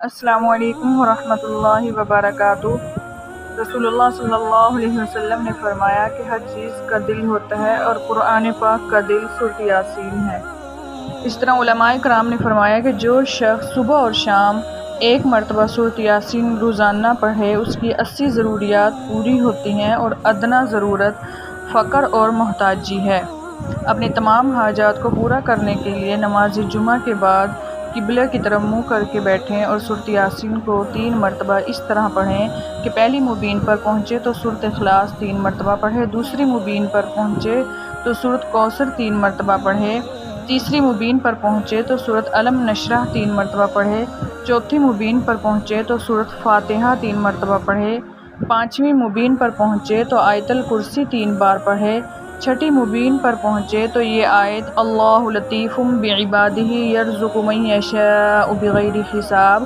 السلام علیکم ورحمۃ اللہ وبرکاتہ۔ رسول اللہ صلی اللہ علیہ وسلم نے فرمایا کہ ہر چیز کا دل ہوتا ہے اور قرآن پاک کا دل سورۃ یاسین ہے۔ اس طرح علماء کرام نے فرمایا کہ جو شخص صبح اور شام ایک مرتبہ سورۃ یاسین روزانہ پڑھے اس کی 80 ضروریات پوری ہوتی ہیں اور ادنیٰ ضرورت فقر اور محتاجی ہے۔ اپنے تمام حاجات کو پورا کرنے کے لیے نماز جمعہ کے بعد قبلہ کی طرف منہ کر کے بیٹھیں اور سورۃ یاسین کو 3 مرتبہ اس طرح پڑھیں کہ پہلی مبین پر پہنچے تو سورۃ اخلاص 3 مرتبہ پڑھے، دوسری مبین پر پہنچے تو سورۃ کوثر 3 مرتبہ پڑھے، تیسری مبین پر پہنچے تو سورۃ علم نشرح 3 مرتبہ پڑھے، چوتھی مبین پر پہنچے تو سورۃ فاتحہ 3 مرتبہ پڑھے، پانچویں مبین پر پہنچے تو آیت الکرسی 3 بار پڑھے، چھٹی مبین پر پہنچے تو یہ آیت اللہ لطیف بعبادہ یرزق من یشاء بغیر حساب